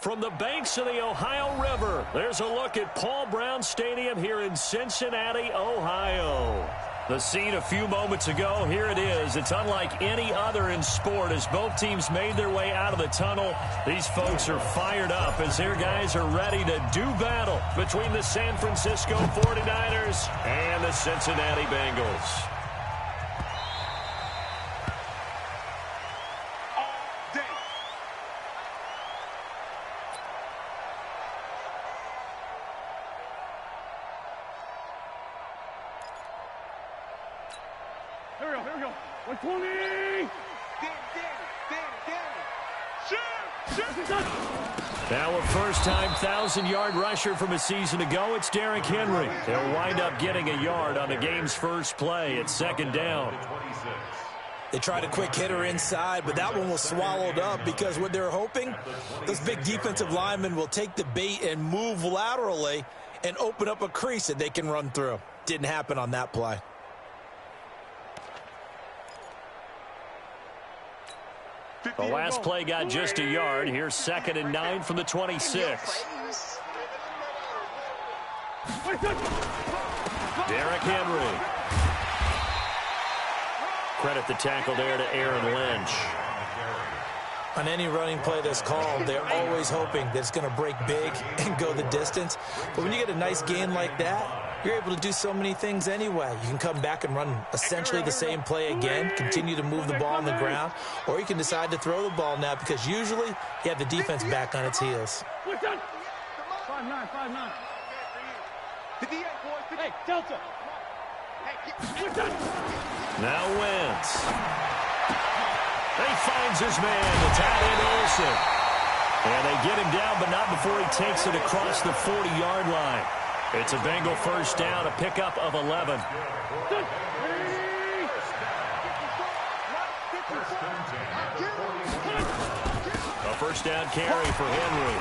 From the banks of the Ohio River, there's a look at Paul Brown Stadium here in Cincinnati, Ohio. The scene a few moments ago, here it is. It's unlike any other in sport as both teams made their way out of the tunnel. These folks are fired up as their guys are ready to do battle between the San Francisco 49ers and the Cincinnati Bengals. Here we go. 120. Now a first-time 1,000-yard rusher from a season ago. It's Derrick Henry. He'll wind up getting a yard on the game's first play. It's second down. They tried a quick hitter inside, but that one was swallowed up because what they're hoping, those big defensive linemen will take the bait and move laterally and open up a crease that they can run through. Didn't happen on that play. The last play got just a yard. Here's 2nd and 9 from the 26. Derrick Henry. Credit the tackle there to Aaron Lynch. On any running play that's called, they're always hoping that it's going to break big and go the distance. But when you get a nice gain like that, you're able to do so many things anyway. You can come back and run essentially the same play again, continue to move the ball on the ground, or you can decide to throw the ball now because usually you have the defense back on its heels. 5-9. Hey, Delta. Now Wentz. He finds his man, the tight end Olsen. And they get him down, but not before he takes it across the 40-yard line. It's a Bengal first down, a pickup of 11. A first down carry for Henry.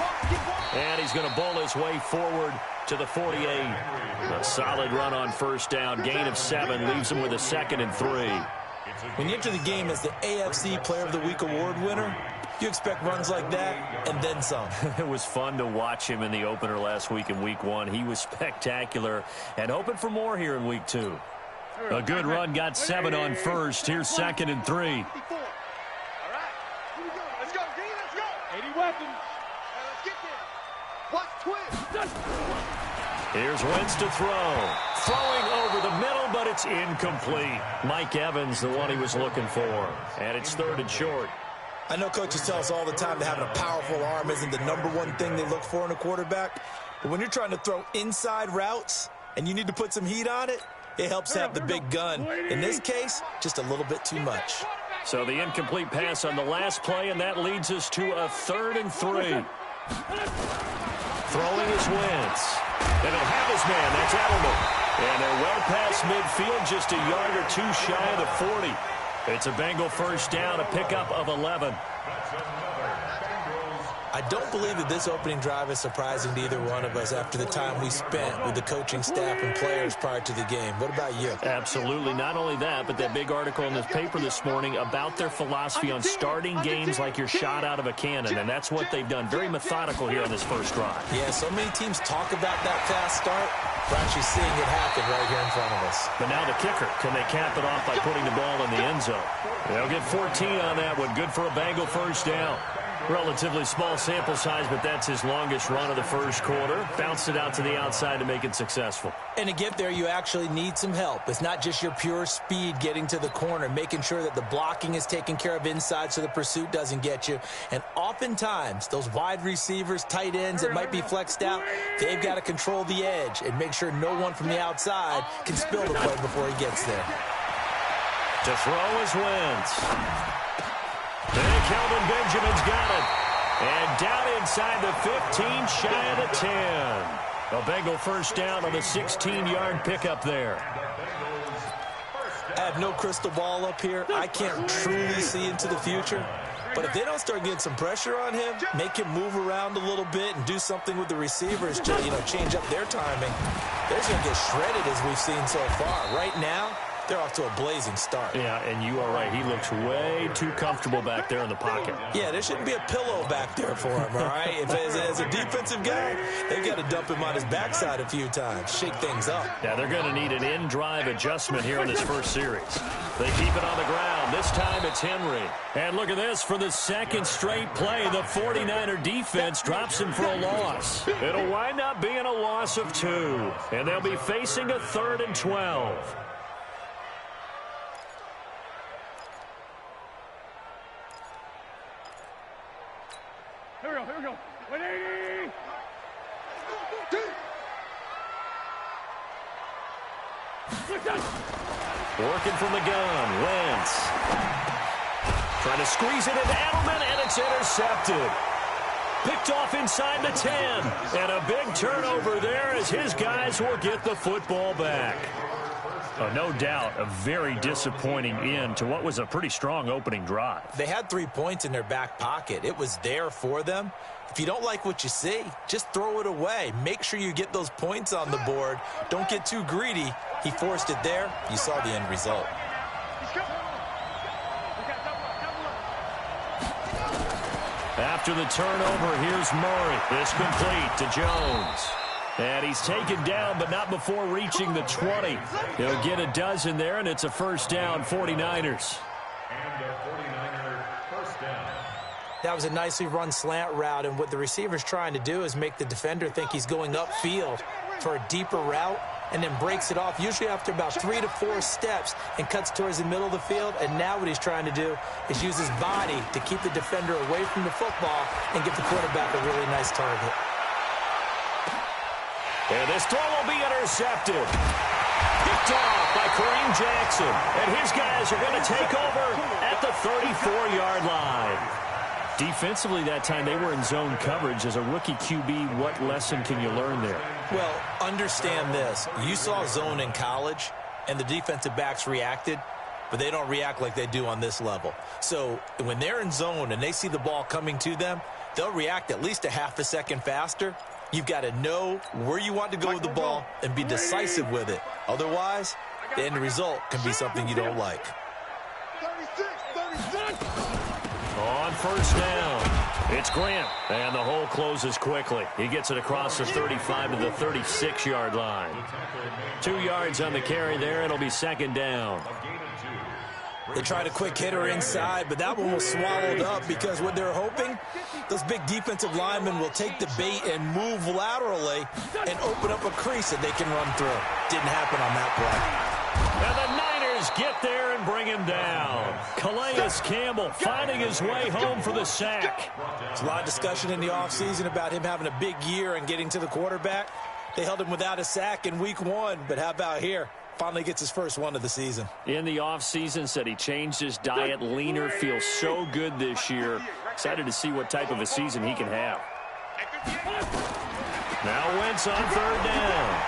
And he's going to bowl his way forward to the 48. A solid run on first down. Gain of 7 leaves him with a 2nd and 3. When you enter the game as the AFC Player of the Week award winner, you expect runs like that and then some. It was fun to watch him in the opener last week in Week 1. He was spectacular and hoping for more here in Week 2. A good run, got 7 on first. Here's 2nd and 3. All right. Let's go, D. Let's go. 80 weapons. Let's get there. Watch twist. Here's Wentz to throw. Throwing over the middle, but it's incomplete. Mike Evans, the one he was looking for. And it's 3rd and short. I know coaches tell us all the time that having a powerful arm isn't the #1 thing they look for in a quarterback. But when you're trying to throw inside routes and you need to put some heat on it, it helps have the big gun. In this case, just a little bit too much. So the incomplete pass on the last play, and that leads us to a 3rd and 3. Throwing is Wentz. And he'll have his man. That's Edelman. And they're well past midfield, just a yard or 2 shy of the 40. It's a Bengal first down, a pickup of 11. I don't believe that this opening drive is surprising to either one of us after the time we spent with the coaching staff and players prior to the game. What about you? Absolutely. Not only that, but that big article in this paper this morning about their philosophy on starting games like you're shot out of a cannon, and that's what they've done. Very methodical here on this first drive. Yeah, so many teams talk about that fast start. We're actually seeing it happen right here in front of us. But now the kicker. Can they cap it off by putting the ball in the end zone? They'll get 14 on that one. Good for a Bengal first down. Relatively small sample size, but that's his longest run of the first quarter. Bounced it out to the outside to make it successful. And to get there, you actually need some help. It's not just your pure speed getting to the corner, making sure that the blocking is taken care of inside so the pursuit doesn't get you. And oftentimes, those wide receivers, tight ends that might be flexed out, they've got to control the edge and make sure no one from the outside can spill the play before he gets there. To throw is Wentz. And Kelvin Benjamin's got it. And down inside the 15, shy of the 10. A Bengal first down on the 16-yard pickup there. I have no crystal ball up here. I can't truly see into the future. But if they don't start getting some pressure on him, make him move around a little bit and do something with the receivers to, change up their timing, they're going to get shredded as we've seen so far. Right now, they're off to a blazing start. Yeah, and you are right. He looks way too comfortable back there in the pocket. Yeah, there shouldn't be a pillow back there for him, all right? If as a defensive guy, they've got to dump him on his backside a few times, shake things up. Yeah, they're going to need an in-drive adjustment here in this first series. They keep it on the ground. This time it's Henry. And look at this. For the second straight play, the 49er defense drops him for a loss. It'll wind up being a loss of 2. And they'll be facing a 3rd and 12. Here we go. 180. Working from the gun, Wentz. Trying to squeeze it into Edelman, and it's intercepted. Picked off inside the 10. And a big turnover there as his guys will get the football back. No doubt a very disappointing end to what was a pretty strong opening drive. They had 3 points in their back pocket. It was there for them. If you don't like what you see, just throw it away. Make sure you get those points on the board. Don't get too greedy. He forced it there. You saw the end result. After the turnover, here's Murray. It's complete to Jones. And he's taken down, but not before reaching the 20. He'll get a dozen there, and it's a first down, 49ers. And a 49er first down. That was a nicely run slant route, and what the receiver's trying to do is make the defender think he's going upfield for a deeper route, and then breaks it off, usually after about 3 to 4 steps, and cuts towards the middle of the field. And now what he's trying to do is use his body to keep the defender away from the football and give the quarterback a really nice target. And this throw will be intercepted. Picked off by Kareem Jackson. And his guys are going to take over at the 34-yard line. Defensively that time, they were in zone coverage. As a rookie QB, what lesson can you learn there? Well, understand this. You saw zone in college, and the defensive backs reacted, but they don't react like they do on this level. So when they're in zone and they see the ball coming to them, they'll react at least a half a second faster. You've got to know where you want to go with the ball and be decisive with it. Otherwise, the end result can be something you don't like. 36. On first down, it's Grant, and the hole closes quickly. He gets it across the 35 to the 36-yard line. 2 yards on the carry there. It'll be second down. They tried a quick hitter inside, but that one was swallowed up because what they're hoping, those big defensive linemen will take the bait and move laterally and open up a crease that they can run through. Didn't happen on that play. And the Niners get there and bring him down. Calais Campbell finding his way home for the sack. There's a lot of discussion in the offseason about him having a big year and getting to the quarterback. They held him without a sack in week 1, but how about here? Finally gets his first one of the season. In the offseason, said he changed his diet, leaner, feels so good this year. Excited to see what type of a season he can have. Now Wentz on third down.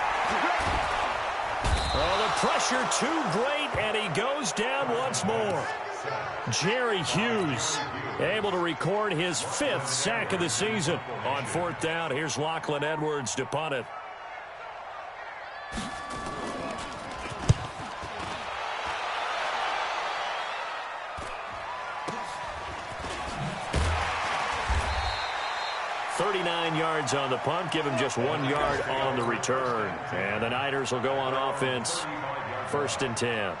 Oh, the pressure too great, and he goes down once more. Jerry Hughes able to record his 5th sack of the season. On fourth down, here's Lachlan Edwards to punt it. $39 yards on the punt, give him just 1 yard on the return. And the Niners will go on offense, first and 10.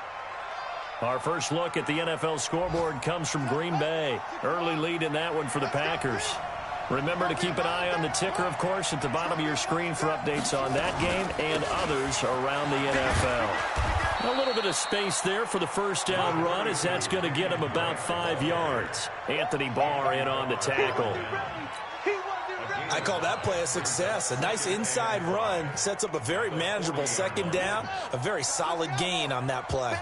Our first look at the NFL scoreboard comes from Green Bay. Early lead in that one for the Packers. Remember to keep an eye on the ticker, of course, at the bottom of your screen for updates on that game and others around the NFL. A little bit of space there for the first down run, as that's going to get him about 5 yards. Anthony Barr in on the tackle. I call that play a success. A nice inside run sets up a very manageable second down. A very solid gain on that play.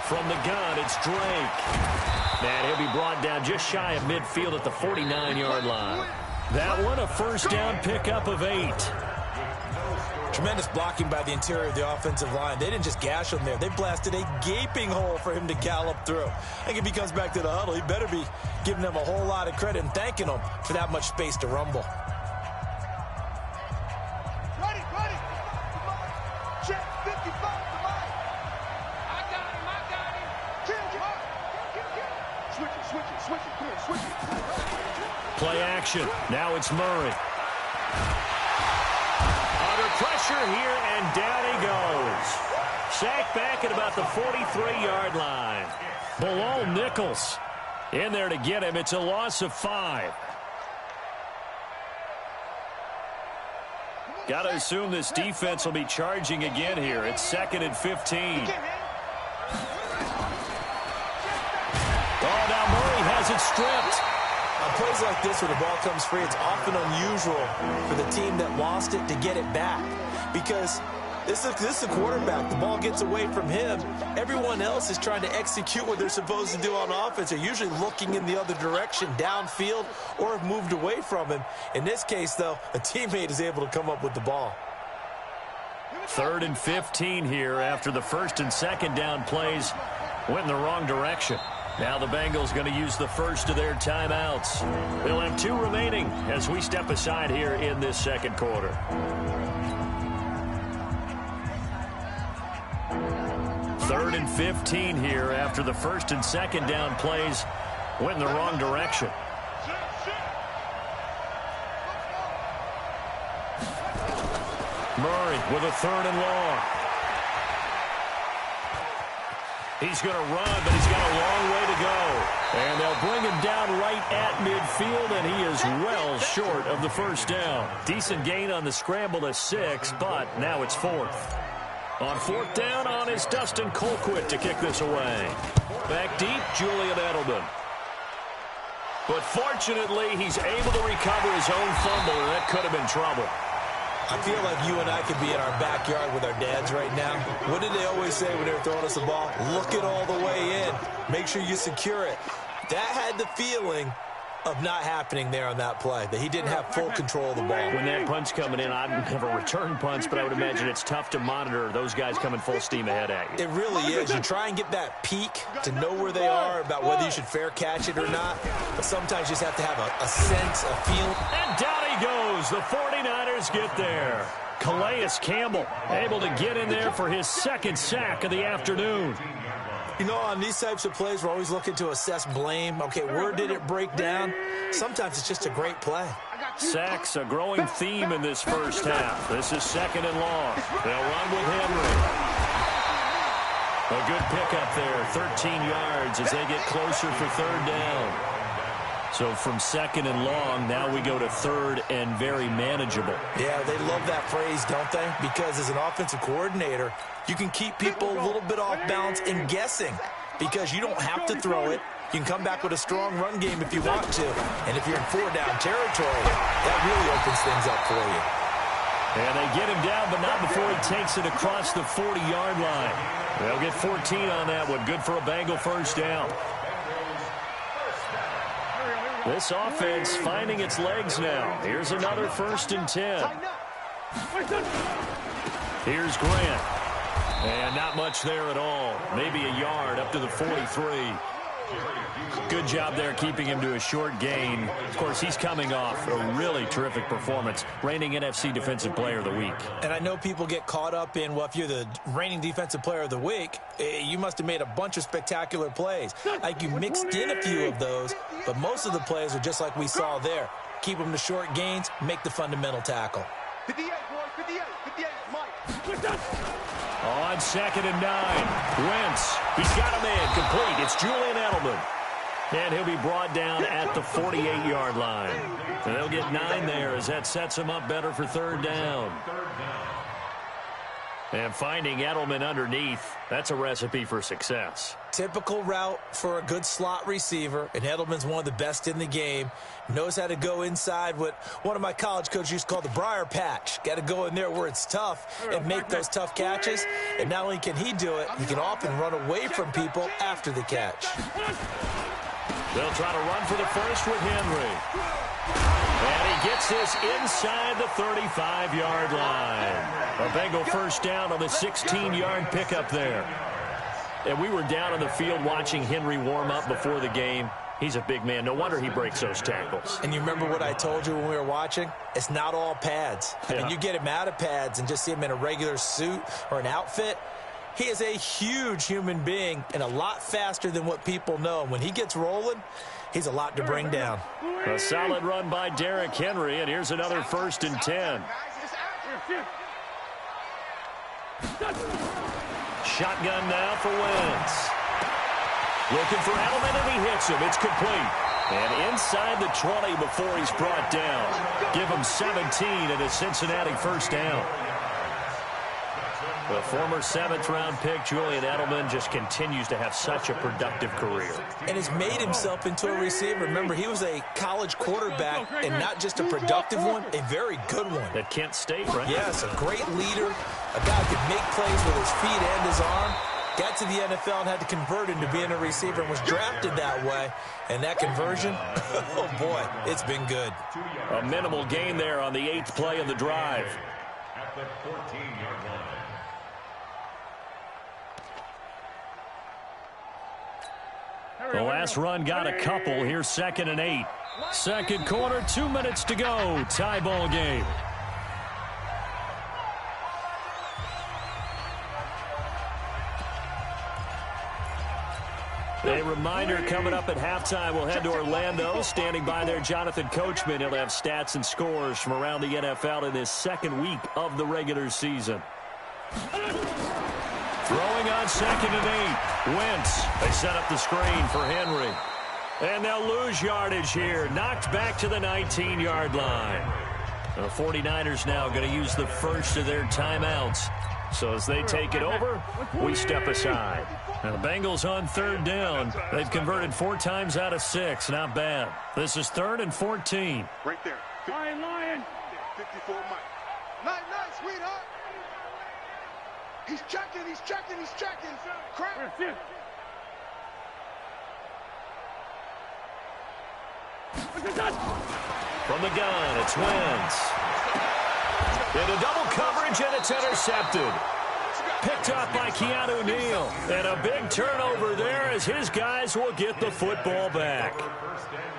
From the gun, it's Drake. And he'll be brought down just shy of midfield at the 49-yard line. That one, a first down pickup of 8. Tremendous blocking by the interior of the offensive line. They didn't just gash him there. They blasted a gaping hole for him to gallop through. I think if he comes back to the huddle, he better be giving them a whole lot of credit and thanking them for that much space to rumble. Play action. Now it's Murray. Under pressure here, and down he goes. Sacked back at about the 43-yard line. Below Nichols in there to get him. It's a loss of 5. Got to assume this defense will be charging again here. It's 2nd and 15. Oh, now Murray has it stripped. On plays like this where the ball comes free, it's often unusual for the team that lost it to get it back. Because this is the quarterback. The ball gets away from him. Everyone else is trying to execute what they're supposed to do on offense. They're usually looking in the other direction, downfield, or have moved away from him. In this case, though, a teammate is able to come up with the ball. 3rd and 15 here after the 1st and 2nd down plays went in the wrong direction. Now the Bengals going to use the first of their timeouts. They'll have 2 remaining as we step aside here in this 2nd quarter. 3rd and 15 here after the 1st and 2nd down plays went in the wrong direction. Murray with a 3rd and long. He's going to run, but he's got a long way to go. And they'll bring him down right at midfield, and he is well short of the first down. Decent gain on the scramble to 6, but now it's 4th. On 4th down on is Dustin Colquitt to kick this away. Back deep, Julian Edelman. But fortunately, he's able to recover his own fumble, and that could have been trouble. I feel like you and I could be in our backyard with our dads right now. What did they always say when they were throwing us the ball? Look it all the way in. Make sure you secure it. That had the feeling of not happening there on that play, that he didn't have full control of the ball. When that punch coming in, I'd never return punts, but I would imagine it's tough to monitor those guys coming full steam ahead at you. It really is. You try and get that peek to know where they are, about whether you should fair catch it or not, but sometimes you just have to have a sense, a feel. And down he goes. The 49ers get there. Calais Campbell able to get in there for his 2nd sack of the afternoon. You know, on these types of plays, we're always looking to assess blame. Okay, where did it break down? Sometimes it's just a great play. Sacks, a growing theme in this first half. This is 2nd and long. They'll run with Henry. A good pickup there, 13 yards as they get closer for 3rd down. So from 2nd and long, now we go to 3rd and very manageable. Yeah, they love that phrase, don't they? Because as an offensive coordinator, you can keep people a little bit off balance and guessing because you don't have to throw it. You can come back with a strong run game if you want to. And if you're in 4-down territory, that really opens things up for you. And they get him down, but not before he takes it across the 40-yard line. They'll get 14 on that one. Good for a Bengal first down. This offense finding its legs now. Here's another 1st and 10. Here's Grant. And not much there at all. Maybe a yard up to the 43. Good job there keeping him to a short gain. Of course, he's coming off a really terrific performance. Reigning NFC Defensive Player of the Week. And I know people get caught up in, well, if you're the reigning Defensive Player of the Week, you must have made a bunch of spectacular plays. Like you mixed in a few of those, but most of the plays are just like we saw there. Keep them to short gains, make the fundamental tackle. 58, boy, 58, 58, Mike. On 2nd and 9, Wentz. He's got a man complete. It's Julian Edelman. And he'll be brought down at the 48-yard line. And they'll get 9 there as that sets him up better for 3rd down. And finding Edelman underneath, that's a recipe for success. Typical route for a good slot receiver, and Edelman's one of the best in the game. Knows how to go inside what one of my college coaches used to call the briar patch. Got to go in there where it's tough and make those tough catches. And not only can he do it, he can often run away from people after the catch. They'll try to run for the first with Henry. And he gets this inside the 35-yard line. A Bengal first down on the 16-yard pickup there. And we were down on the field watching Henry warm up before the game. He's a big man. No wonder he breaks those tackles. And you remember what I told you when we were watching? It's not all pads. I mean, you get him out of pads and just see him in a regular suit or an outfit. He is a huge human being and a lot faster than what people know. When he gets rolling, he's a lot to bring down. A solid run by Derrick Henry, and here's another 1st and 10. Shotgun now for Wentz. Looking for Edelman, and he hits him. It's complete. And inside the 20 before he's brought down. Give him 17 and a Cincinnati 1st down. The former 7th-round pick, Julian Edelman, just continues to have such a productive career. And has made himself into a receiver. Remember, he was a college quarterback, and not just a productive one, a very good one. At Kent State, right? Yes, a great leader, a guy who could make plays with his feet and his arm. Got to the NFL and had to convert into being a receiver and was drafted that way. And that conversion, oh boy, it's been good. A minimal gain there on the 8th play of the drive. At the 14-yard line. The last run got a couple. Here's 2nd and 8. Second quarter, 2 minutes to go. Tie ball game. A reminder coming up at halftime. We'll head to Orlando. Standing by there, Jonathan Coachman. He'll have stats and scores from around the NFL in his 2nd week of the regular season. Throwing on 2nd and 8. Wentz. They set up the screen for Henry. And they'll lose yardage here. Knocked back to the 19-yard line. The 49ers now going to use the first of their timeouts. So as they take it over, we step aside. Now the Bengals on 3rd down. They've converted 4 times out of 6. Not bad. This is 3rd and 14. Right there. Lion. 54 Mike. Nice, sweetheart. He's checking. Crap. From the gun, it's Wentz. Into double coverage, and it's intercepted. Picked up by Keanu Neal. And a big turnover there as his guys will get the football back.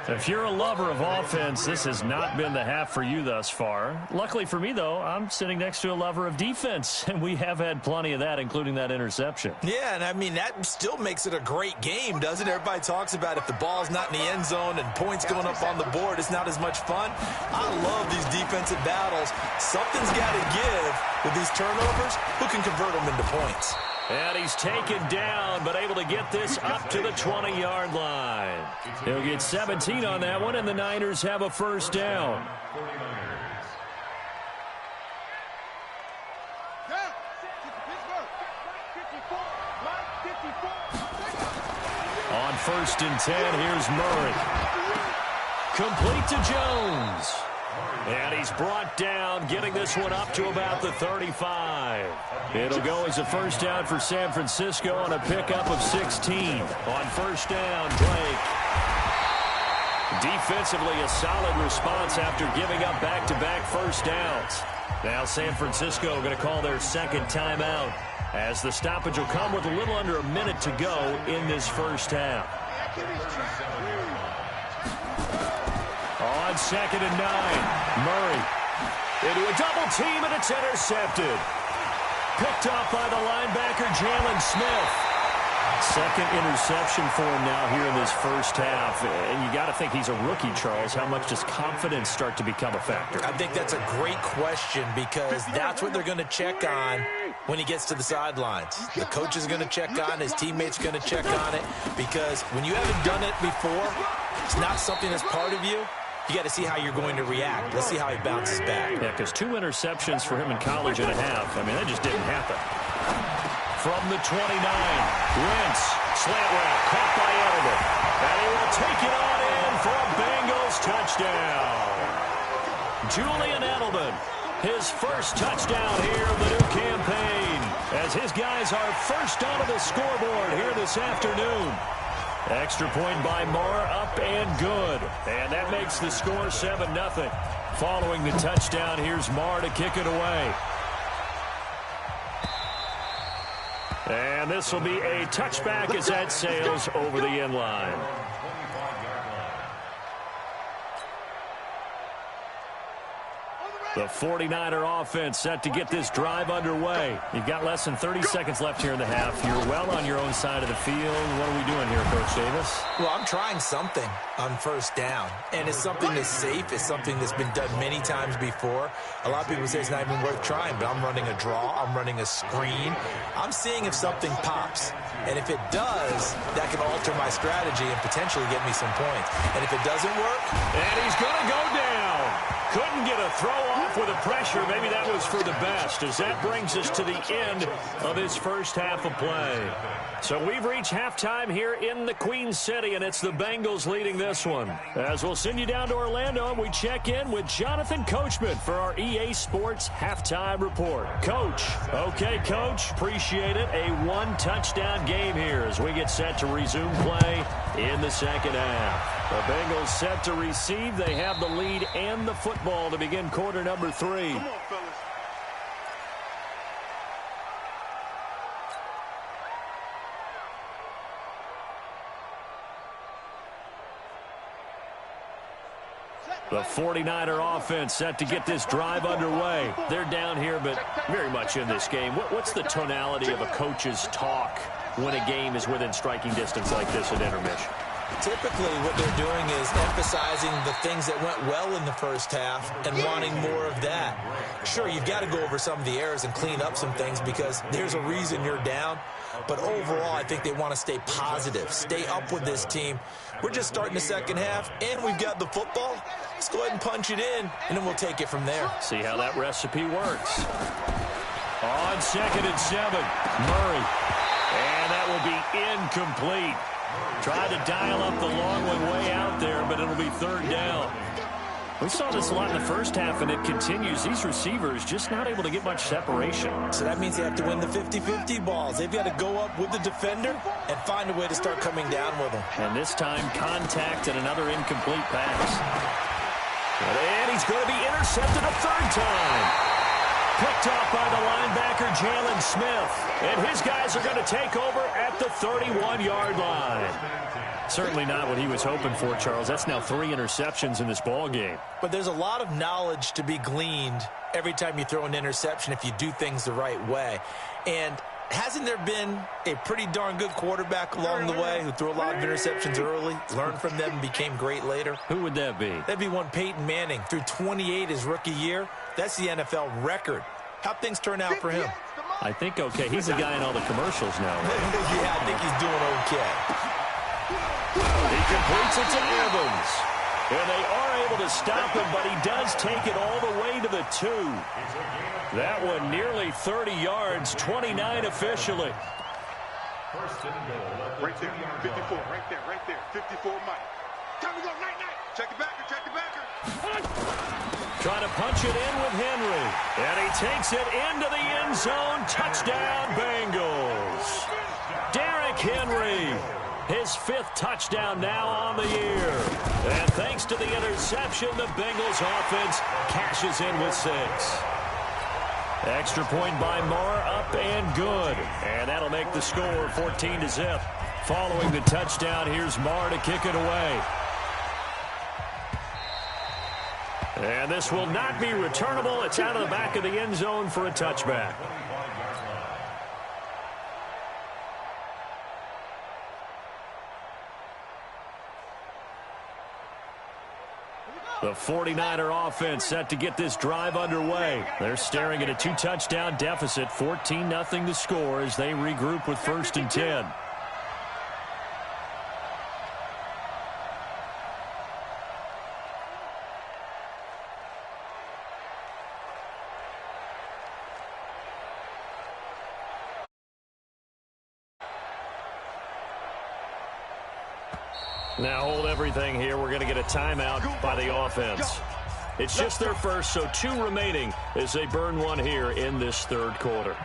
If you're a lover of offense, this has not been the half for you thus far. Luckily for me, though, I'm sitting next to a lover of defense, and we have had plenty of that, including that interception. Yeah, and I mean, that still makes it a great game, doesn't it? Everybody talks about if the ball's not in the end zone and points going up on the board, it's not as much fun. I love these defensive battles. Something's got to give with these turnovers. Who can convert them into points? And he's taken down, but able to get this up to the 20-yard line. He'll get 17 on that one, and the Niners have a 1st down. On 1st and 10, here's Murray. Complete to Jones. And he's brought down, getting this one up to about the 35. It'll go as a 1st down for San Francisco on a pickup of 16. On 1st down, Drake. Defensively, a solid response after giving up back-to-back 1st downs. Now San Francisco going to call their 2nd timeout as the stoppage will come with a little under a minute to go in this 1st half. On 2nd and 9, Murray into a double team, and it's intercepted. Picked off by the linebacker, Jalen Smith. 2nd interception for him now here in this 1st half. And you got to think he's a rookie, Charles. How much does confidence start to become a factor? I think that's a great question because that's what they're going to check on when he gets to the sidelines. The coach is going to check on, his teammates are going to check on it, because when you haven't done it before, it's not something that's part of you. You got to see how you're going to react. Let's see how he bounces back. Yeah, because 2 interceptions for him in college and a half. I mean, that just didn't happen. From the 29, Wentz, slant route, caught by Edelman. And he will take it on in for a Bengals touchdown. Julian Edelman, his 1st touchdown here of the new campaign, as his guys are first onto the scoreboard here this afternoon. Extra point by Marr, up and good. And that makes the score 7-0. Following the touchdown, here's Marr to kick it away. And this will be a touchback as that sails over the end line. The 49er offense set to get this drive underway. You've got less than 30 seconds left here in the half. You're well on your own side of the field. What are we doing here, Coach Davis? Well, I'm trying something on first down, and it's something that's safe. It's something that's been done many times before. A lot of people say it's not even worth trying, but I'm running a draw. I'm running a screen. I'm seeing if something pops, and if it does, that can alter my strategy and potentially get me some points. And if it doesn't work, and he's going to go down. Couldn't get a throw off with the pressure. Maybe that was for the best, as that brings us to the end of his first half of play. So we've reached halftime here in the Queen City, and it's the Bengals leading this one. As we'll send you down to Orlando, and we check in with Jonathan Coachman for our EA Sports Halftime Report. Coach. Okay, Coach. Appreciate it. A one-touchdown game here as we get set to resume play in the second half. The Bengals set to receive. They have the lead and the football to begin quarter number 3. Come on, fellas. The 49er offense set to get this drive underway. They're down here, but very much in this game. What's the tonality of a coach's talk when a game is within striking distance like this at intermission? typically what they're doing is emphasizing the things that went well in the first half and wanting more of that. Sure, you've got to go over some of the errors and clean up some things because there's a reason you're down. But overall, I think they want to stay positive, stay up with this team. We're just starting the second half, and we've got the football. Let's go ahead and punch it in, and then we'll take it from there. See how that recipe works. On 2nd and 7, Murray. And that will be incomplete. Tried to dial up the long one way out there, but it'll be 3rd down. We saw this a lot in the first half, and it continues. These receivers just not able to get much separation. So that means they have to win the 50-50 balls. They've got to go up with the defender and find a way to start coming down with them. And this time, contact and another incomplete pass. And he's going to be intercepted a 3rd time. Picked off by the linebacker, Jalen Smith. And his guys are going to take over at the 31-yard line. Certainly not what he was hoping for, Charles. That's now 3 interceptions in this ball game. But there's a lot of knowledge to be gleaned every time you throw an interception if you do things the right way. And hasn't there been a pretty darn good quarterback along the way who threw a lot of interceptions early, learned from them, and became great later? Who would that be? That'd be one Peyton Manning. Threw 28 his rookie year. That's the NFL record. How'd things turn out for him? I think okay. He's the guy in all the commercials now, right? Yeah, I think he's doing okay. He completes it to Evans. And they are able to stop him, but he does take it all the way to the 2. That one nearly 30 yards, 29 officially. Right there, 54, right there, 54, Mike. Time to go, night. Check the backer. Trying to punch it in with Henry. And he takes it into the end zone. Touchdown, Bengals. Derrick Henry. His 5th touchdown now on the year. And thanks to the interception, the Bengals offense cashes in with 6. Extra point by Marr, up and good. And that'll make the score 14-0. Following the touchdown, here's Marr to kick it away. And this will not be returnable. It's out of the back of the end zone for a touchback. The 49er offense set to get this drive underway. They're staring at a 2-touchdown deficit, 14-0 the score as they regroup with 1st and 10. Now hold everything here. We're going to get a timeout by the offense. It's just their first, so 2 remaining as they burn one here in this 3rd quarter.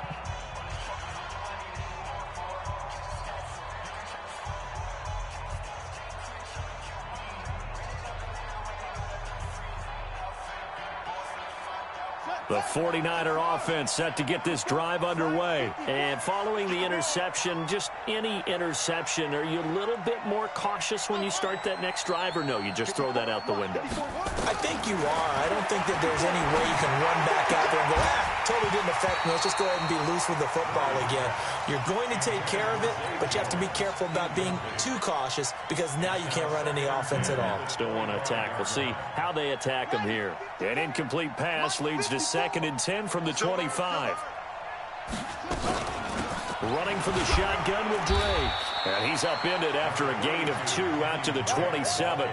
The 49er offense set to get this drive underway. And following the interception, just any interception, are you a little bit more cautious when you start that next drive, or no, you just throw that out the window? I think you are. I don't think that there's any way you can run back out there and go, totally didn't affect me. Let's just go ahead and be loose with the football again. You're going to take care of it, but you have to be careful about being too cautious because now you can't run any offense at all. Still want to attack. We'll see how they attack them here. An incomplete pass leads to 2nd and 10 from the 25. Running for the shotgun with Drake. And he's upended after a gain of 2 out to the 27.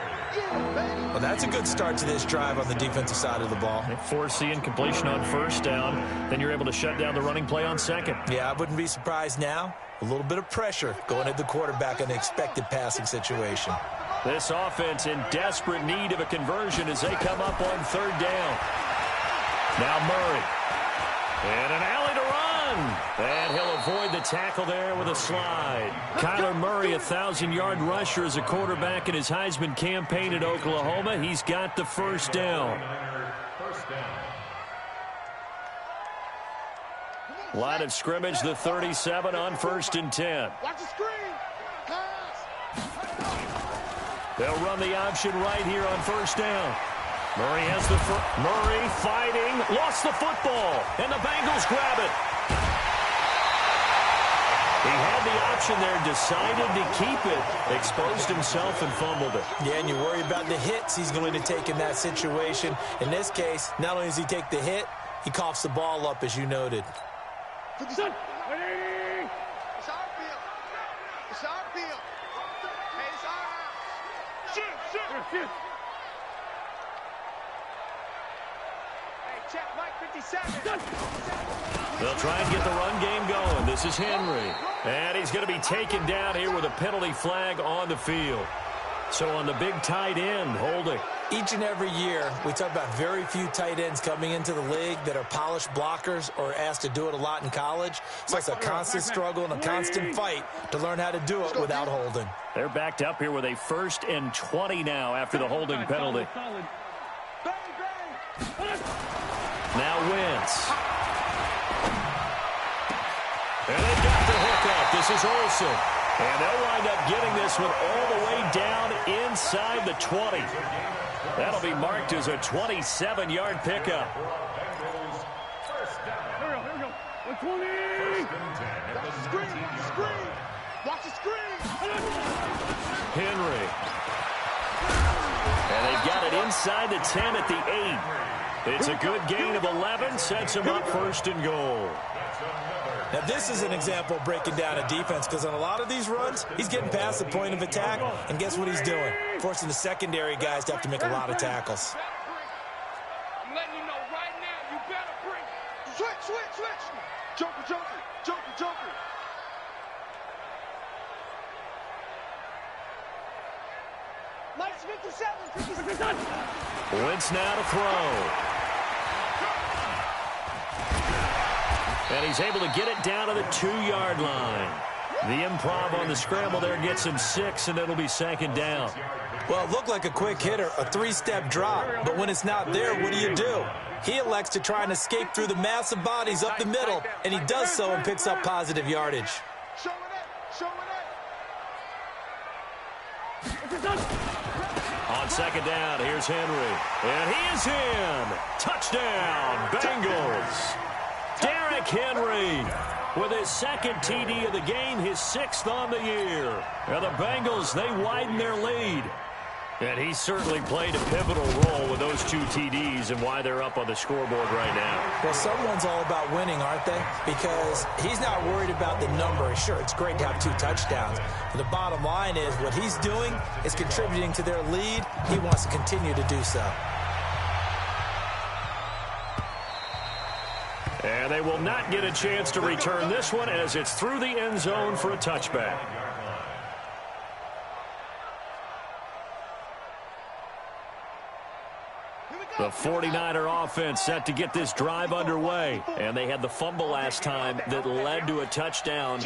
Well, that's a good start to this drive on the defensive side of the ball. Force the incompletion on 1st down. Then you're able to shut down the running play on 2nd. Yeah, I wouldn't be surprised now. A little bit of pressure going at the quarterback in an expected passing situation. This offense in desperate need of a conversion as they come up on 3rd down. Now Murray. And an alley to run. And he'll avoid the tackle there with a slide. Kyler Murray, a 1,000-yard rusher as a quarterback in his Heisman campaign at Oklahoma. He's got the 1st down. Line of scrimmage, the 37 on 1st and 10. Watch the screen. Pass. They'll run the option right here on 1st down. Murray has the Murray fighting, lost the football, and the Bengals grab it. He had the option there, decided to keep it, exposed himself and fumbled it. Yeah, and you worry about the hits he's going to take in that situation. In this case, not only does he take the hit, he coughs the ball up, as you noted. It's our field. It's our field. Hey, it's our house. Shoot. Check Mike 57. They'll try and get the run game going. This is Henry. And he's going to be taken down here with a penalty flag on the field. So on the big tight end, holding. Each and every year, we talk about very few tight ends coming into the league that are polished blockers or asked to do it a lot in college. So it's a constant struggle and a constant fight to learn how to do it without holding. They're backed up here with a 1st and 20 now after the holding penalty. Now Wentz. And they've got the hookup. This is Olsen. And they'll wind up getting this one all the way down inside the 20. That'll be marked as a 27-yard pickup. Here we go. 120. Screen. Watch the screen. Henry. And they've got it inside the 10 at the 8. It's a good gain of 11, sets him up 1st and goal. Now, this is an example of breaking down a defense because on a lot of these runs, he's getting past the point of attack, and guess what he's doing? Forcing the secondary guys to have to make a lot of tackles. I'm letting you know right now, you better bring. Switch. Joker. Nice 57. Wentz now to throw. And he's able to get it down to the 2-yard line. The improv on the scramble there gets him 6, and it'll be 2nd down. Well, it looked like a quick hitter, a 3-step drop. But when it's not there, what do? He elects to try and escape through the massive bodies up the middle, and he does so and picks up positive yardage. Show it. On 2nd down, here's Henry. And he is in. Touchdown, Bengals. Derrick Henry with his 2nd TD of the game, his 6th on the year. Now the Bengals, they widen their lead. And he certainly played a pivotal role with those 2 TDs and why they're up on the scoreboard right now. Well, someone's all about winning, aren't they? Because he's not worried about the number. Sure, it's great to have 2 touchdowns. But the bottom line is what he's doing is contributing to their lead. He wants to continue to do so. And they will not get a chance to return this one as it's through the end zone for a touchback. Here we The 49er offense set to get this drive underway. And they had the fumble last time that led to a touchdown.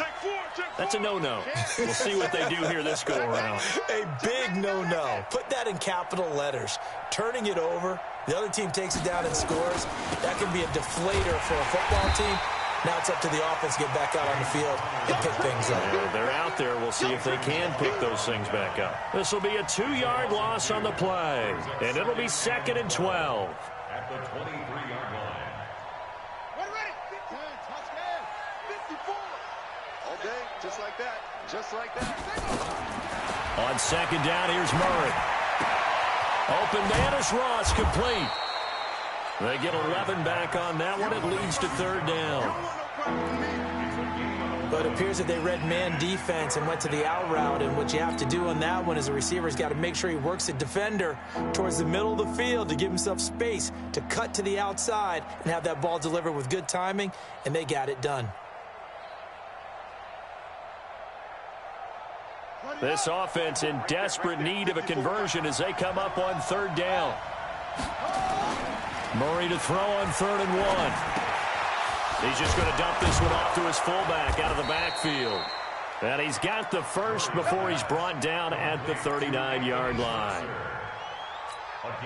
That's a no-no. We'll see what they do here this go-around. A big no-no. Put that in capital letters. Turning it over, the other team takes it down and scores. That can be a deflator for a football team. Now it's up to the offense to get back out on the field and pick things up. Yeah, they're out there. We'll see if they can pick those things back up. This will be a 2-yard loss on the play, and it'll be 2nd and 12. At the 23-yard line. We're ready. 54. All day, just like that. Just like that. On 2nd down, here's Murray. Open man is Ross, complete. They get 11 back on that one. It leads to 3rd down. But it appears that they read man defense and went to the out route. And what you have to do on that one is the receiver's got to make sure he works the defender towards the middle of the field to give himself space to cut to the outside and have that ball delivered with good timing, and they got it done. This offense in desperate need of a conversion as they come up on 3rd down. Murray to throw on 3rd and 1. He's just going to dump this one off to his fullback out of the backfield. And he's got the first before he's brought down at the 39-yard line.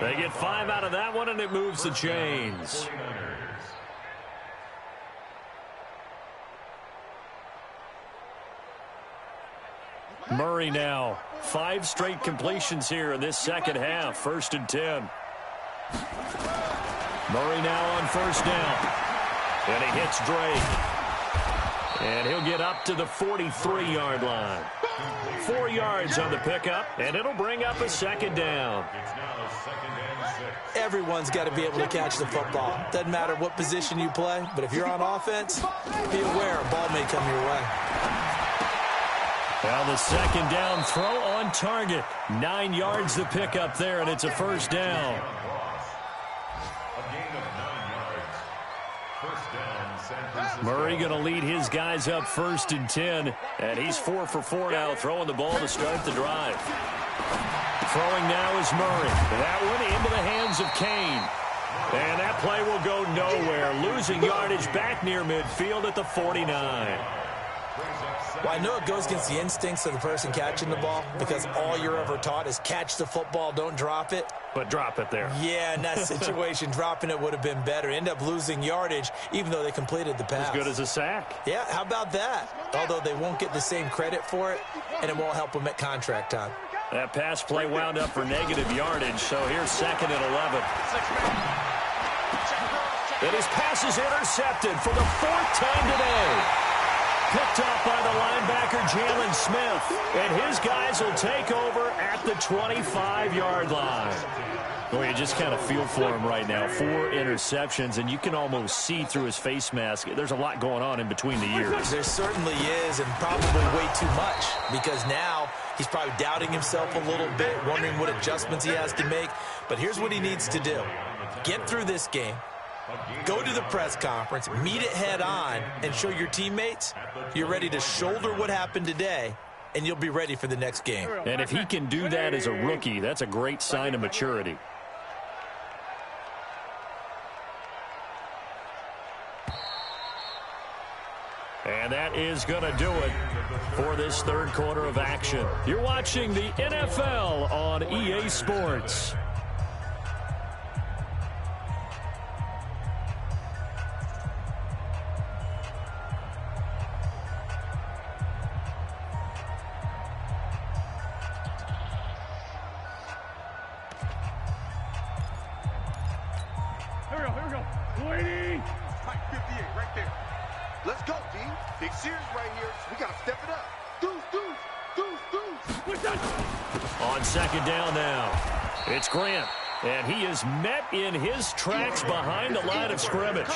They get 5 out of that one, and it moves the chains. Murray now. 5 straight completions here in this second half. 1st and 10. Murray now on 1st down. And he hits Drake. And he'll get up to the 43-yard line. 4 yards on the pickup, and it'll bring up a 2nd down. Everyone's got to be able to catch the football. Doesn't matter what position you play, but if you're on offense, be aware a ball may come your way. Well, the 2nd down throw on target. 9 yards the pickup there, and it's a 1st down. Murray going to lead his guys up 1st and 10, and he's 4 for 4 now, throwing the ball to start the drive. Throwing now is Murray. That one into the hands of Kane. And that play will go nowhere, losing yardage back near midfield at the 49. Well, I know it goes against the instincts of the person catching the ball because all you're ever taught is catch the football, don't drop it. But drop it there. Yeah, in that situation, dropping it would have been better. End up losing yardage, even though they completed the pass. As good as a sack. Yeah, how about that? Although they won't get the same credit for it, and it won't help them at contract time. That pass play wound up for negative yardage, so here's 2nd and 11. And his pass is intercepted for the 4th time today. Picked up by the linebacker, Jalen Smith. And his guys will take over at the 25-yard line. Well, you just kind of feel for him right now. 4 interceptions, and you can almost see through his face mask. There's a lot going on in between the years. There certainly is, and probably way too much, because now he's probably doubting himself a little bit, wondering what adjustments he has to make. But here's what he needs to do. Get through this game. Go to the press conference, meet it head on, and show your teammates you're ready to shoulder what happened today, and you'll be ready for the next game. And if he can do that as a rookie, that's a great sign of maturity. And that is going to do it for this 3rd quarter of action. You're watching the NFL on EA Sports. Here we go. 280. Type 58 right there. Let's go, D. Big series right here. We got to step it up. Deuce. On 2nd down now, it's Grant. And he is met in his tracks behind the line of scrimmage.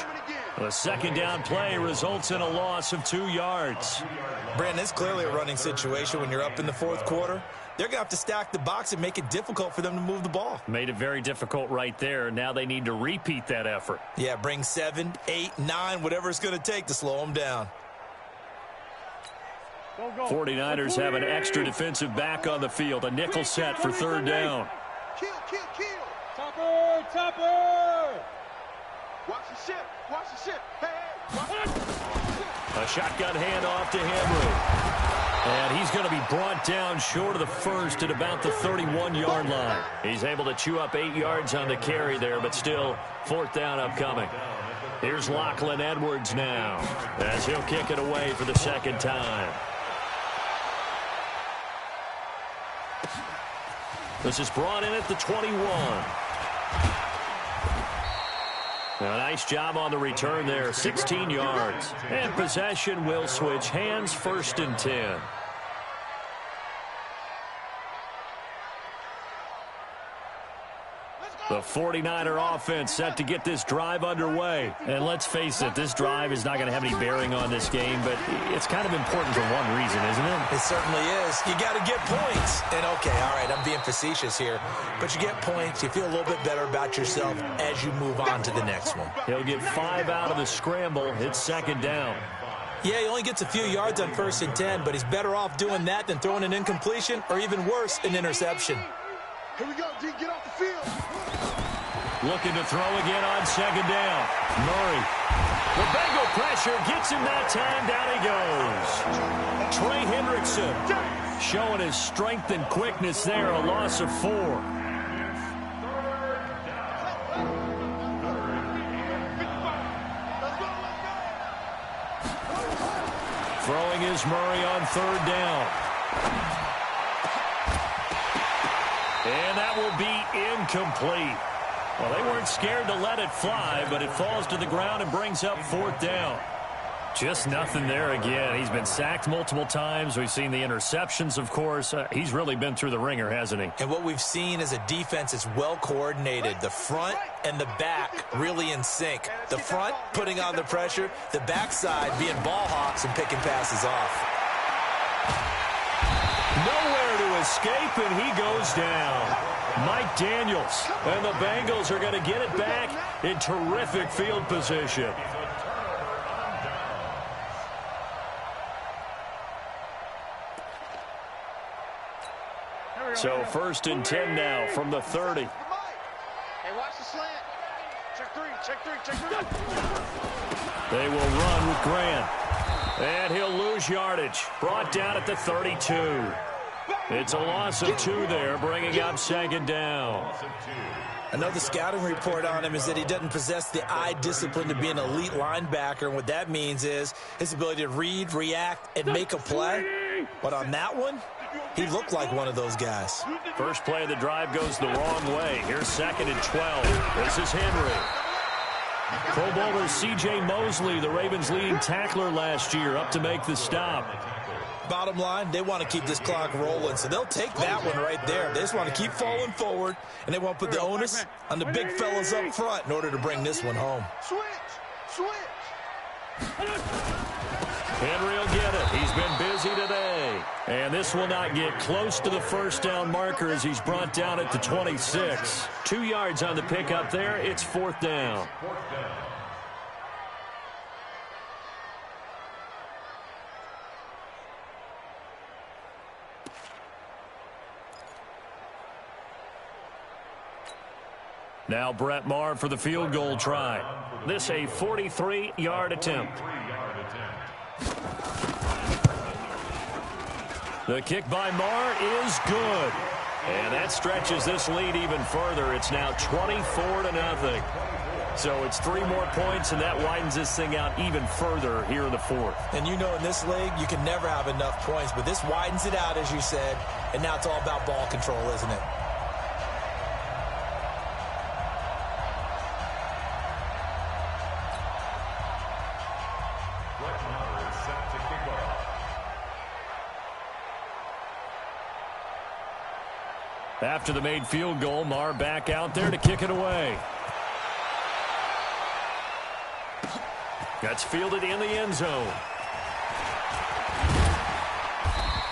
The 2nd down play results in a loss of 2 yards. Brandon, it's clearly a running situation when you're up in the 4th quarter. They're going to have to stack the box and make it difficult for them to move the ball. Made it very difficult right there. Now they need to repeat that effort. Yeah, bring 7, 8, 9, whatever it's going to take to slow them down. 49ers have an extra defensive back on the field. A nickel set for 3rd down. Kill. Topper! Watch the ship! Watch the ship! Hey! A shotgun handoff to Henry. And he's going to be brought down short of the first at about the 31-yard line. He's able to chew up 8 yards on the carry there, but still 4th down upcoming. Here's Lachlan Edwards now as he'll kick it away for the 2nd time. This is brought in at the 21. A nice job on the return there, 16 yards. And possession will switch hands, 1st and 10. The 49er offense set to get this drive underway. And let's face it, this drive is not going to have any bearing on this game, but it's kind of important for one reason, isn't it? It certainly is. You got to get points. And, okay, all right, I'm being facetious here, but you get points, you feel a little bit better about yourself as you move on to the next one. He'll get 5 out of the scramble. It's 2nd down. Yeah, he only gets a few yards on 1st and 10, but he's better off doing that than throwing an incompletion or even worse, an interception. Here we go, D. Get off the field. Looking to throw again on 2nd down. Murray. The Bengal pressure gets him that time. Down he goes. Trey Hendrickson showing his strength and quickness there. A loss of 4. Throwing is Murray on 3rd down. And that will be incomplete. Well, they weren't scared to let it fly, but it falls to the ground and brings up 4th down. Just nothing there again. He's been sacked multiple times. We've seen the interceptions, of course. He's really been through the ringer, hasn't he? And what we've seen is a defense that's well coordinated. The front and the back really in sync. The front putting on the pressure, the backside being ball hawks and picking passes off. Nowhere to escape, and he goes down. Mike Daniels and the Bengals are going to get it back in terrific field position. So 1st and 10 now from the 30. Hey, watch the slant. Check 3, check 3, check 3. They will run with Grant. And he'll lose yardage. Brought down at the 32. It's a loss of 2 there, bringing up 2nd down. Another scouting report on him is that he doesn't possess the eye discipline to be an elite linebacker. And what that means is his ability to read, react, and make a play. But on that one, he looked like one of those guys. First play of the drive goes the wrong way. Here's 2nd and 12. This is Henry. Pro Bowler C.J. Mosley, the Ravens' leading tackler last year, up to make the stop. Bottom line, they want to keep this clock rolling, so they'll take that one right there. They just want to keep falling forward, and they want to put the onus on the big fellas up front in order to bring this one home. Switch. Henry will get it. He's been busy today. And this will not get close to the 1st down marker as he's brought down at the 26. 2 yards on the pickup there. It's 4th down. Now Brett Maher for the field goal try. This a 43-yard attempt. The kick by Maher is good. And that stretches this lead even further. It's now 24-0. So it's 3 more points, and that widens this thing out even further here in the 4th. And you know in this league, you can never have enough points, but this widens it out, as you said, and now it's all about ball control, isn't it? After the made field goal, Maher back out there to kick it away. That's fielded in the end zone.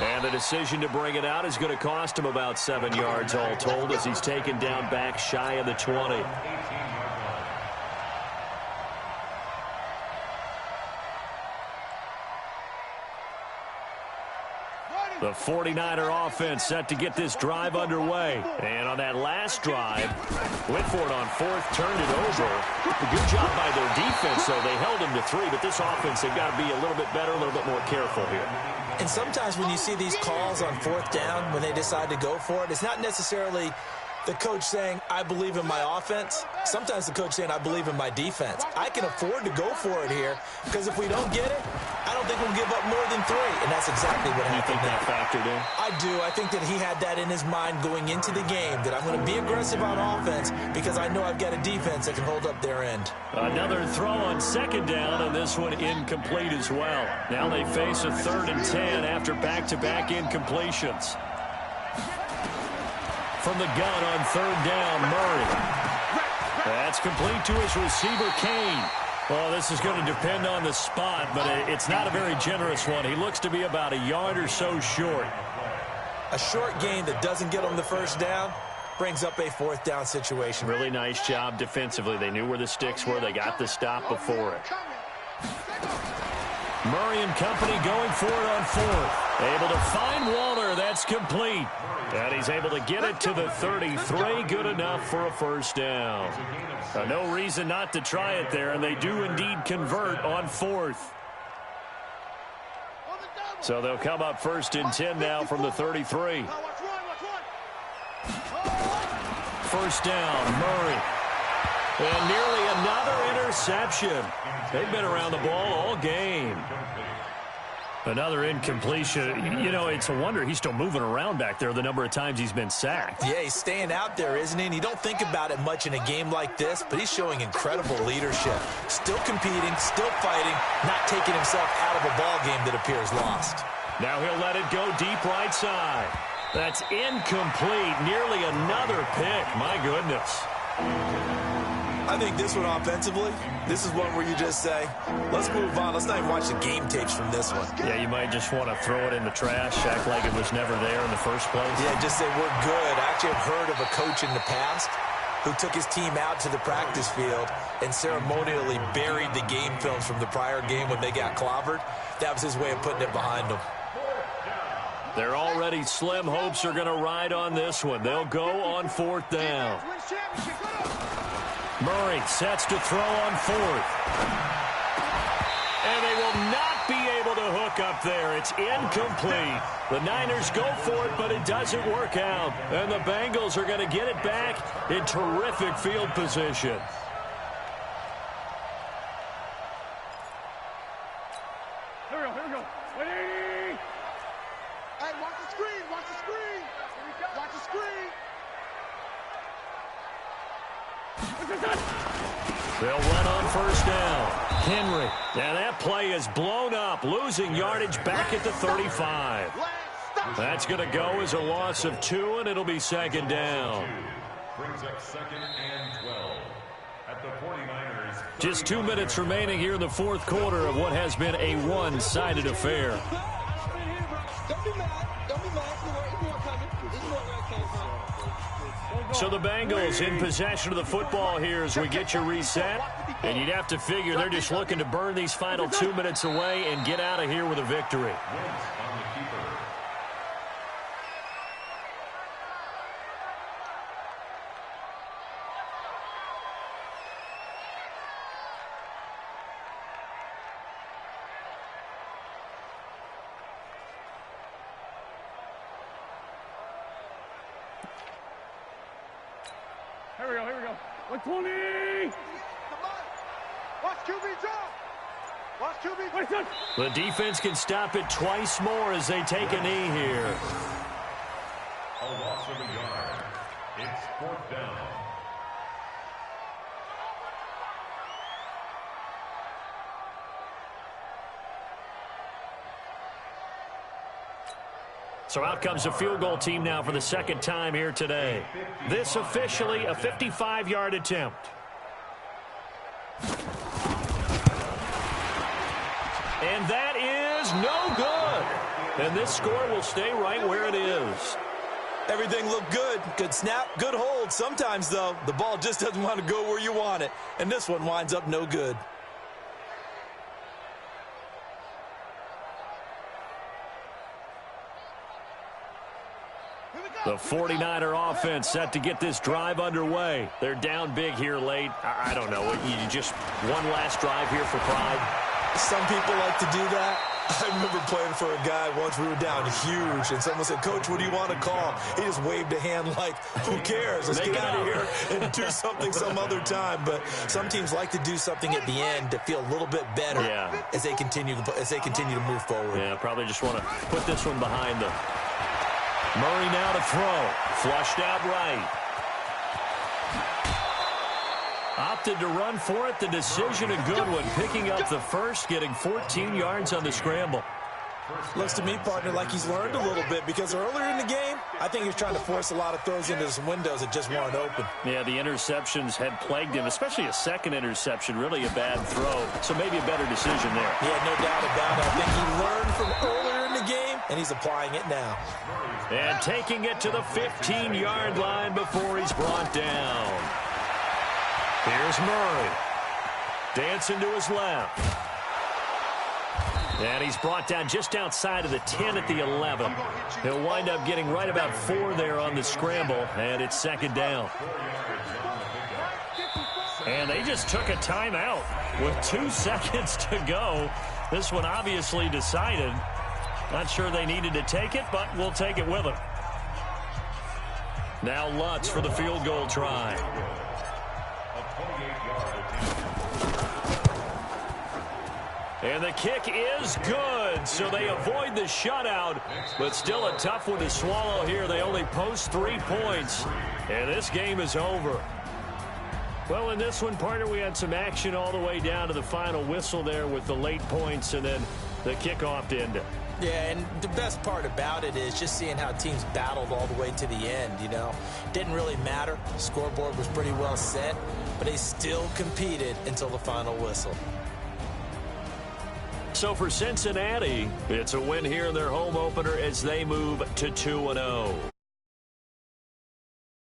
And the decision to bring it out is going to cost him about 7 yards all told as he's taken down back shy of the 20. The 49er offense set to get this drive underway. And on that last drive, went for it on fourth, turned it over. A good job by their defense, though. They held them to 3, but this offense, they've got to be a little bit better, a little bit more careful here. And sometimes when you see these calls on fourth down, when they decide to go for it, it's not necessarily the coach saying, I believe in my offense. Sometimes the coach saying, I believe in my defense. I can afford to go for it here because if we don't get it, I don't think we'll give up more than 3. And that's exactly what happened. You think that factored in? I do. I think that he had that in his mind going into the game, that I'm going to be aggressive on offense because I know I've got a defense that can hold up their end. Another throw on second down, and this one incomplete as well. Now they face a 3rd and 10 after back-to-back incompletions. From the gun on 3rd down, Murray. That's complete to his receiver, Kane. Well, this is going to depend on the spot, but it's not a very generous one. He looks to be about a yard or so short. A short gain that doesn't get him the first down brings up a 4th down situation. Really nice job defensively. They knew where the sticks were. They got the stop before it. Murray and company going for it on 4th. Able to find Waller. That's complete. And he's able to get it to the 33. Good enough for a first down. No reason not to try it there, and they do indeed convert on 4th. So they'll come up 1st and 10 now from the 33. First down, Murray. And nearly another interception. They've been around the ball all game. Another incompletion. You know, it's a wonder he's still moving around back there the number of times he's been sacked. Yeah, he's staying out there, isn't he? And you don't think about it much in a game like this, but he's showing incredible leadership. Still competing, still fighting, not taking himself out of a ball game that appears lost. Now he'll let it go deep right side. That's incomplete. Nearly another pick. My goodness. I think this one offensively, this is one where you just say, let's move on. Let's not even watch the game tapes from this one. Yeah, you might just want to throw it in the trash, act like it was never there in the first place. Yeah, just say we're good. I actually have heard of a coach in the past who took his team out to the practice field and ceremonially buried the game films from the prior game when they got clobbered. That was his way of putting it behind them. Their already slim hopes are going to ride on this one. They'll go on 4th down. Murray sets to throw on 4th. And they will not be able to hook up there. It's incomplete. The Niners go for it, but it doesn't work out. And the Bengals are going to get it back in terrific field position. Here we go. Ready? Hey, watch the screen. Watch the screen. Watch the screen. They'll run on 1st down. Henry. And that play is blown up, losing yardage back at the 35. That's going to go as a loss of 2, and it'll be 2nd down. Brings up 2nd and 12 at the 49ers. Just 2 minutes remaining here in the 4th quarter of what has been a one-sided affair. Don't be mad. Don't be mad. It's more coming. It's more where it came from. So the Bengals in possession of the football here as we get you reset. And you'd have to figure they're just looking to burn these final 2 minutes away and get out of here with a victory. On the keeper. Here we go. 120. Come on. Watch QB drop. Watch QB drop. The defense can stop it twice more as they take a knee here. A loss of a yard. It's 4th down. So out comes the field goal team now for the 2nd time here today. This officially a 55-yard attempt. And that is no good. And this score will stay right where it is. Everything looked good. Good snap, good hold. Sometimes, though, the ball just doesn't want to go where you want it. And this one winds up no good. The 49er offense set to get this drive underway. They're down big here late. I don't know. You just one last drive here for pride? Some people like to do that. I remember playing for a guy once. We were down huge, and someone said, "Coach, what do you want to call?" He just waved a hand like, "Who cares? Let's get out of here and do something some other time." But some teams like to do something at the end to feel a little bit better as they continue to move forward. Yeah, probably just want to put this one behind them. Murray now to throw. Flushed out right. Opted to run for it. The decision a good one. Picking up the first, getting 14 yards on the scramble. Looks to me, partner, like he's learned a little bit, because earlier in the game, I think he was trying to force a lot of throws into some windows that just weren't open. Yeah, the interceptions had plagued him, especially a second interception, really a bad throw. So maybe a better decision there. Yeah, no doubt about it. I think he learned from earlier in the game, and he's applying it now. And taking it to the 15-yard line before he's brought down. Here's Murray. Dancing to his left. And he's brought down just outside of the 10 at the 11. He'll wind up getting right about 4 there on the scramble, and it's second down. And they just took a timeout with 2 seconds to go. This one obviously decided. Not sure they needed to take it, but we'll take it with them. Now Lutz for the field goal try. And the kick is good, so they avoid the shutout, but still a tough one to swallow here. They only post 3 points, and this game is over. Well, in this one, partner, we had some action all the way down to the final whistle there with the late points and then the kickoff to end it. Yeah, and the best part about it is just seeing how teams battled all the way to the end, you know. Didn't really matter. The scoreboard was pretty well set, but they still competed until the final whistle. So for Cincinnati, it's a win here in their home opener as they move to 2-0.